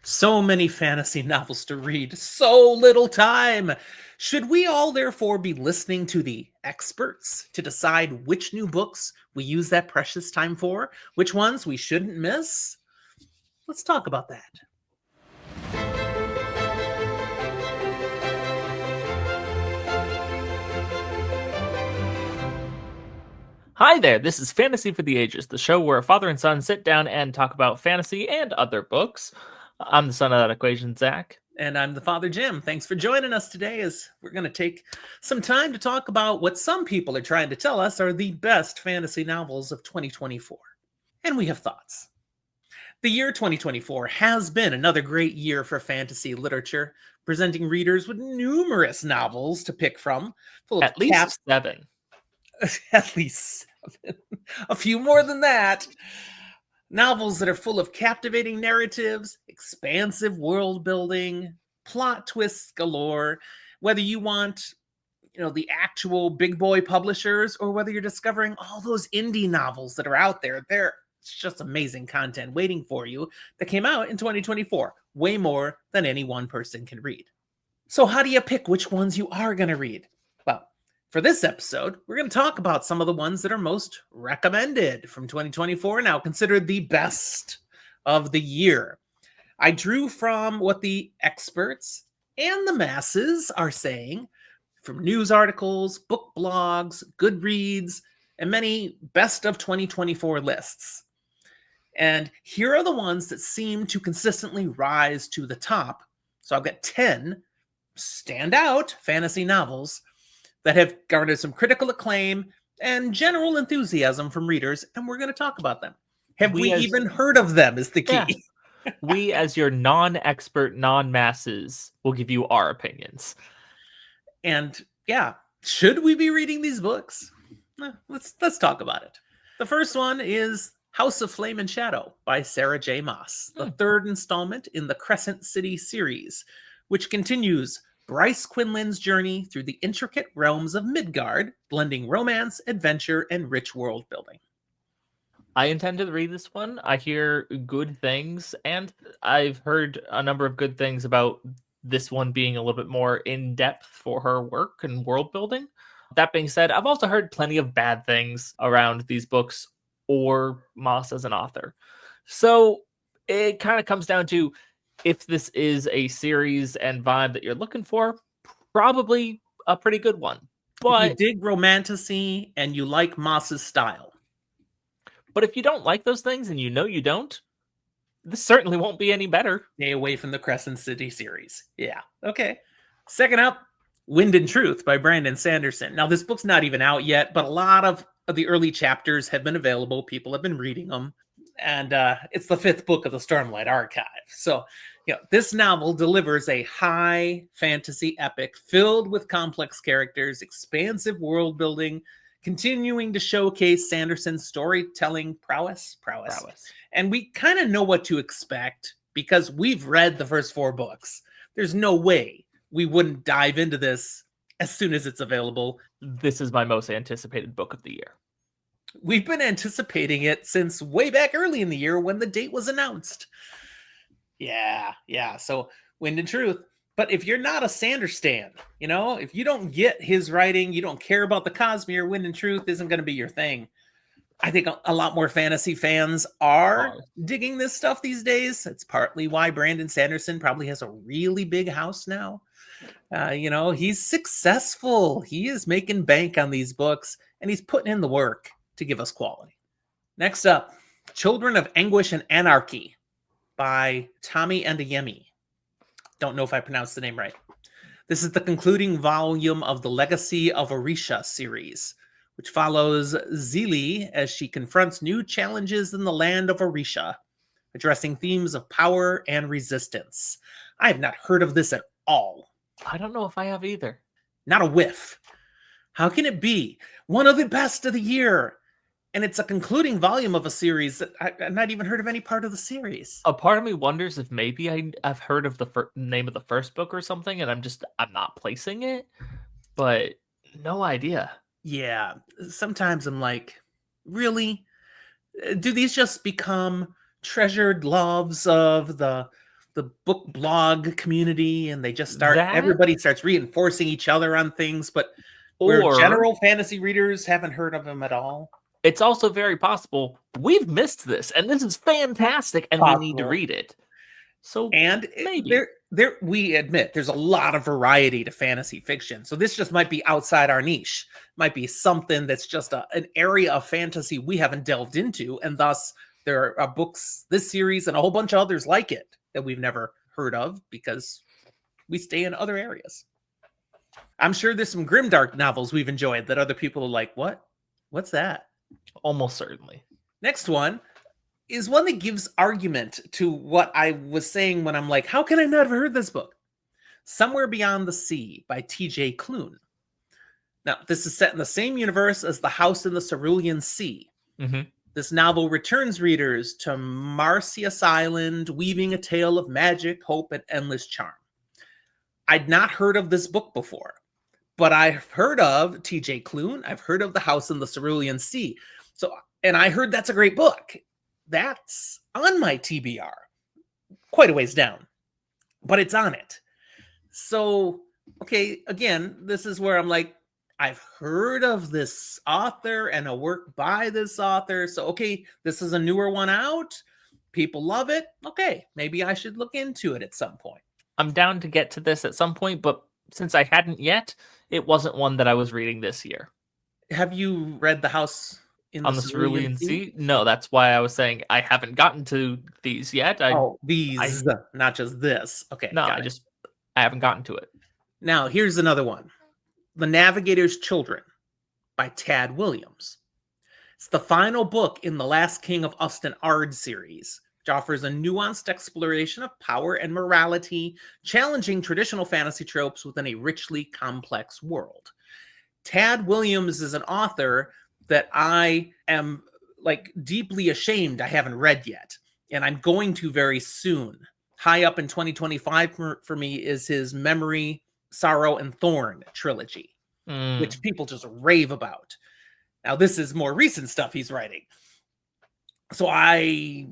So many fantasy novels to read, so little time. Should we all therefore be listening to the experts to decide which new books we use that precious time for? Which ones we shouldn't miss? Let's talk about that. Hi there, this is Fantasy for the Ages, the show where a father and son sit down and talk about fantasy and other books. I'm the son of that equation, Zach. And I'm the Father Jim. Thanks for joining us today as we're going to take some time to talk about what some people are trying to tell us are the best fantasy novels of 2024. And we have thoughts. The year 2024 has been another great year for fantasy literature, presenting readers with numerous novels to pick from, full of At least seven. at least 7, a few more than that. Novels that are full of captivating narratives, expansive world building, plot twists galore. Whether you want, the actual big boy publishers, or whether you're discovering all those indie novels that are out there, it's just amazing content waiting for you that came out in 2024, way more than any one person can read. So how do you pick which ones you are going to read? Well, for this episode, we're going to talk about some of the ones that are most recommended from 2024, now considered the best of the year. I drew from what the experts and the masses are saying from news articles, book blogs, Goodreads, and many best of 2024 lists. And here are the ones that seem to consistently rise to the top. So I've got 10 standout fantasy novels that have garnered some critical acclaim and general enthusiasm from readers, and we're going to talk about them. Have we even heard of them is the key. Yeah. We, as your non-expert, non-masses, will give you our opinions. And yeah, should we be reading these books? Let's talk about it. The first one is House of Flame and Shadow by Sarah J. Maas, the third installment in the Crescent City series, which continues Bryce Quinlan's journey through the intricate realms of Midgard, blending romance, adventure, and rich world building. I intend to read this one. I hear good things, and I've heard a number of good things about this one being a little bit more in-depth for her work and world building. That being said, I've also heard plenty of bad things around these books or Moss as an author. So it kind of comes down to, if this is a series and vibe that you're looking for, probably a pretty good one. But if you dig romantasy and you like Moss's style. But if you don't like those things, and you know you don't, this certainly won't be any better. Stay away from the Crescent City series. Yeah. Okay. Second up, Wind and Truth by Brandon Sanderson. Now, this book's not even out yet, but a lot of the early chapters have been available. People have been reading them. And it's the 5th book of the Stormlight Archive. So, this novel delivers a high fantasy epic filled with complex characters, expansive world building, continuing to showcase Sanderson's storytelling prowess. And we kind of know what to expect because we've read the first 4 books. There's no way we wouldn't dive into this as soon as it's available. This is my most anticipated book of the year. We've been anticipating it since way back early in the year when the date was announced. Yeah. So Wind and Truth. But if you're not a Sanders stan, if you don't get his writing, you don't care about the Cosmere, Wind and Truth isn't going to be your thing. I think a lot more fantasy fans are digging this stuff these days. It's partly why Brandon Sanderson probably has a really big house now. He's successful. He is making bank on these books, and he's putting in the work to give us quality. Next up, Children of Anguish and Anarchy by Tommy Adeyemi. Don't know if I pronounced the name right. This is the concluding volume of the Legacy of Orisha series, which follows Zili as she confronts new challenges in the land of Orisha, addressing themes of power and resistance. I have not heard of this at all. I don't know if I have either. Not a whiff. How can it be one of the best of the year? And it's a concluding volume of a series that I've not even heard of any part of the series. A part of me wonders if maybe I've heard of the name of the first book or something, and I'm not placing it, but no idea. Yeah, sometimes I'm like, really? Do these just become treasured loves of the the book blog community and they just That, everybody starts reinforcing each other on things, but where or general fantasy readers haven't heard of them at all? it's also very possible we've missed this, and this is fantastic, and we need to Possible. read it. So And maybe. we admit there's a lot of variety to fantasy fiction. So this just might be outside our niche. Might be something that's just an area of fantasy we haven't delved into, and thus there are books, this series, and a whole bunch of others like it that we've never heard of because we stay in other areas. I'm sure there's some grimdark novels we've enjoyed that other people are like, what? What's that? Almost certainly. Next one is one that gives argument to what I was saying when I'm like, how can I not have heard this book? Somewhere Beyond the Sea by T.J. Klune. Now, this is set in the same universe as The House in the Cerulean Sea. Mm-hmm. This novel returns readers to Marsyas Island, weaving a tale of magic, hope, and endless charm. I'd not heard of this book before, but I've heard of T.J. Klune. I've heard of The House in the Cerulean Sea. And I heard that's a great book. That's on my TBR, quite a ways down, but it's on it. So, okay, again, this is where I'm like, I've heard of this author and a work by this author. So, okay, this is a newer one out. People love it. Okay, maybe I should look into it at some point. I'm down to get to this at some point, but since I hadn't yet, it wasn't one that I was reading this year. Have you read The House in On the Cerulean Sea? No, that's why I was saying I haven't gotten to these yet. These, not just this. Okay, no, I haven't gotten to it. Now, here's another one. The Navigator's Children by Tad Williams. It's the final book in the Last King of Ustan Ard series, which offers a nuanced exploration of power and morality, challenging traditional fantasy tropes within a richly complex world. Tad Williams is an author that I am deeply ashamed I haven't read yet, and I'm going to very soon. High up in 2025 for me is his Memory, Sorrow, and Thorn trilogy, which people just rave about. Now, this is more recent stuff he's writing. So I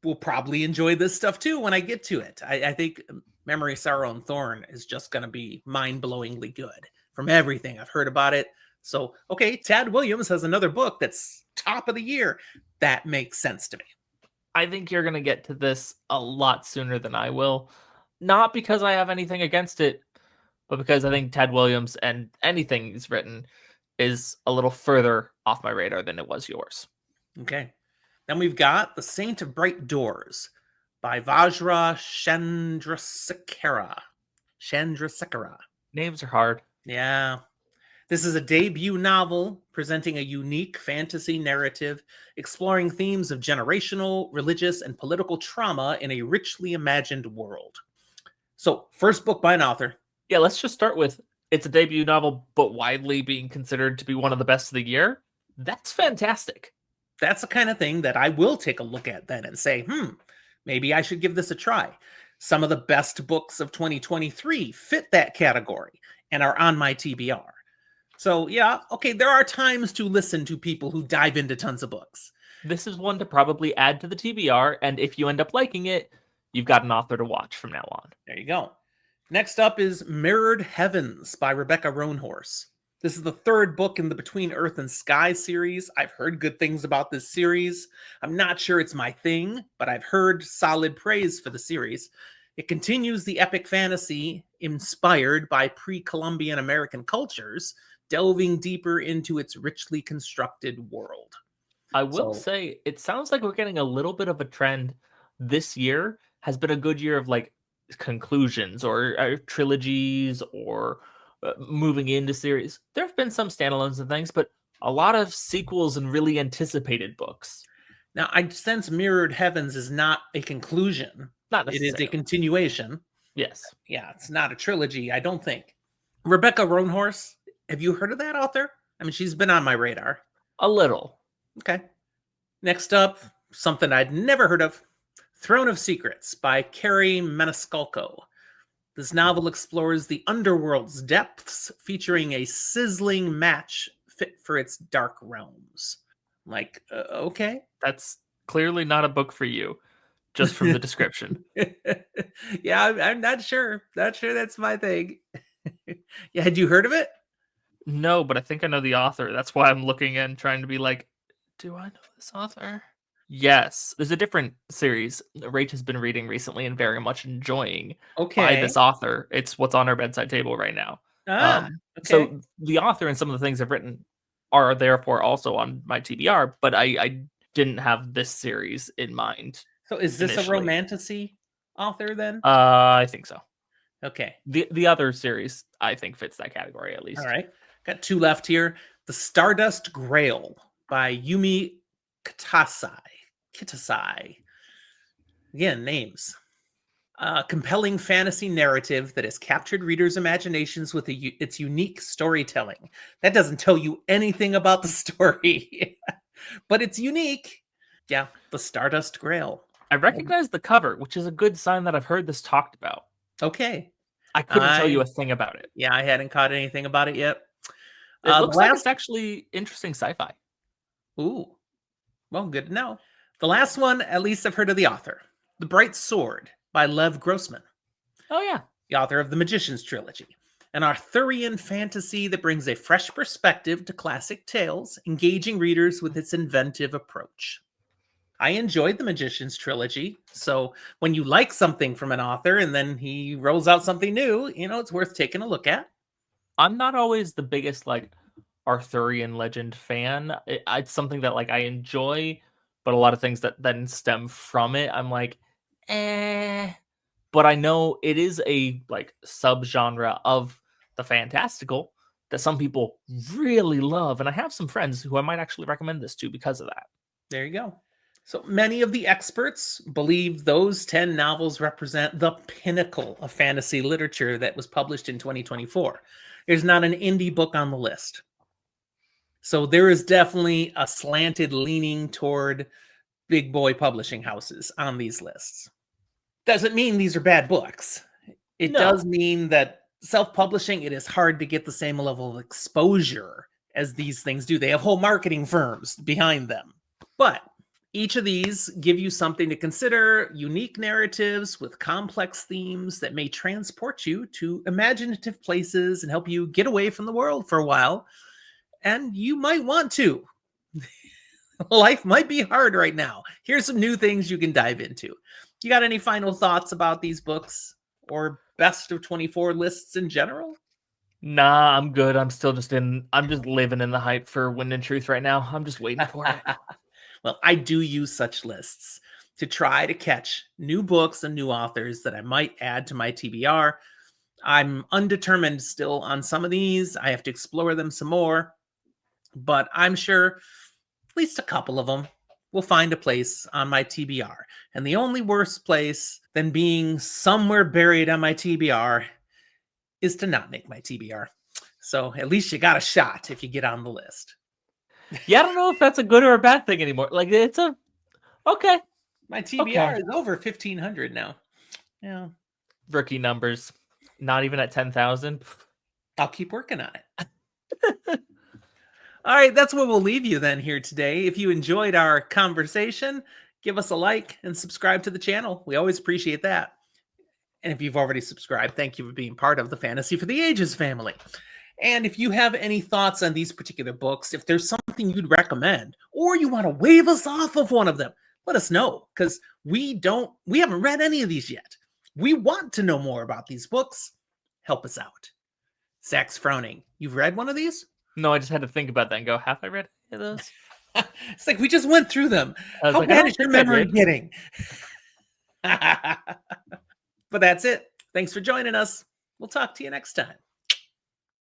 will probably enjoy this stuff too when I get to it. I think Memory, Sorrow, and Thorn is just going to be mind-blowingly good from everything I've heard about it. So, okay, Tad Williams has another book that's top of the year. That makes sense to me. I think you're going to get to this a lot sooner than I will. Not because I have anything against it, but because I think Tad Williams and anything he's written is a little further off my radar than it was yours. Okay. Then we've got The Saint of Bright Doors by Vajra Chandrasekhara. Names are hard. Yeah. This is a debut novel presenting a unique fantasy narrative exploring themes of generational, religious, and political trauma in a richly imagined world. So, first book by an author. Yeah, let's just start with it's a debut novel, but widely being considered to be one of the best of the year. That's fantastic. That's the kind of thing that I will take a look at then and say, maybe I should give this a try. Some of the best books of 2023 fit that category and are on my TBR. So, yeah, okay, there are times to listen to people who dive into tons of books. This is one to probably add to the TBR, and if you end up liking it, you've got an author to watch from now on. There you go. Next up is Mirrored Heavens by Rebecca Roanhorse. This is the third book in the Between Earth and Sky series. I've heard good things about this series. I'm not sure it's my thing, but I've heard solid praise for the series. It continues the epic fantasy inspired by pre-Columbian American cultures, delving deeper into its richly constructed world. I will say, it sounds like we're getting a little bit of a trend. This year has been a good year of conclusions or trilogies or moving into series. There have been some standalones and things, but a lot of sequels and really anticipated books. Now, I sense Mirrored Heavens is not a conclusion. Not necessarily. necessarily. It is a continuation. Yes. Yeah, it's not a trilogy, I don't think. Rebecca Roanhorse, have you heard of that author? I mean, she's been on my radar. A little. Okay. Next up, something I'd never heard of. Throne of Secrets by Carrie Maniscalco. This novel explores the underworld's depths, featuring a sizzling match fit for its dark realms. Okay. That's clearly not a book for you. just from the description. Yeah, I'm not sure. Not sure that's my thing. Yeah, had you heard of it? No, but I think I know the author. That's why I'm looking and trying to be like, do I know this author? Yes, there's a different series Rach has been reading recently and very much enjoying by Okay. this author. It's what's on our bedside table right now. Ah, okay. So the author and some of the things I've written are therefore also on my TBR, but I didn't have this series in mind So is this a initially. romantasy author then? I think so. Okay. The other series I think fits that category at All least. right. Got two left here. The Stardust Grail by Yumi Kitasai. Kitasai. Again, names. A compelling fantasy narrative that has captured readers' imaginations with its unique storytelling. That doesn't tell you anything about the story, but it's unique. Yeah, the Stardust Grail. I recognize the cover, which is a good sign that I've heard this talked about. Okay. I couldn't tell you a thing about it. Yeah, I hadn't caught anything about it yet. It The looks like last, it's actually interesting sci-fi. ooh, well, good to know. The last one, at least I've heard of the author. The Bright Sword by Lev Grossman, Oh yeah. the author of the Magician's Trilogy. An Arthurian fantasy that brings a fresh perspective to classic tales, engaging readers with its inventive approach. I enjoyed the Magician's Trilogy, so when you like something from an author and then he rolls out something new, it's worth taking a look at. I'm not always the biggest like Arthurian legend fan. It's something that like I enjoy, but a lot of things that then stem from it, I'm like, eh. But I know it is a like subgenre of the fantastical that some people really love, and I have some friends who I might actually recommend this to because of that. There you go. So many of the experts believe those 10 novels represent the pinnacle of fantasy literature that was published in 2024. There's not an indie book on the list. So there is definitely a slanted leaning toward big boy publishing houses on these lists. Doesn't mean these are bad books. It does No, mean that self-publishing, it is hard to get the same level of exposure as these things do. They have whole marketing firms behind them. But each of these give you something to consider, unique narratives with complex themes that may transport you to imaginative places and help you get away from the world for a while. And you might want to. Life might be hard right now. Here's some new things you can dive into. You got any final thoughts about these books or best of 24 lists in general? nah, I'm good. I'm just living in the hype for Wind and Truth right now. I'm just waiting for it. Well, I do use such lists to try to catch new books and new authors that I might add to my TBR. I'm undetermined still on some of these. I have to explore them some more, but I'm sure at least a couple of them will find a place on my TBR. And the only worse place than being somewhere buried on my TBR is to not make my TBR. So at least you got a shot if you get on the list. Yeah, I don't know if that's a good or a bad thing anymore. Like it's a okay. My TBR Okay. is over 1,500 now. Yeah, Rookie numbers. Not even at 10,000. I'll keep working on it. All right, that's where we'll leave you then here today. If you enjoyed our conversation, give us a like and subscribe to the channel. We always appreciate that. And if you've already subscribed, thank you for being part of the Fantasy for the Ages family. And if you have any thoughts on these particular books, if there's something you'd recommend, or you want to wave us off of one of them, let us know, because we haven't read any of these yet. We want to know more about these books. Help us out. Zach's frowning. You've read one of these? No, I just had to think about that and go, have I read any of those? It's like we just went through them. I was How like, I bad don't is your think I memory did. getting? But that's it. Thanks for joining us. We'll talk to you next time.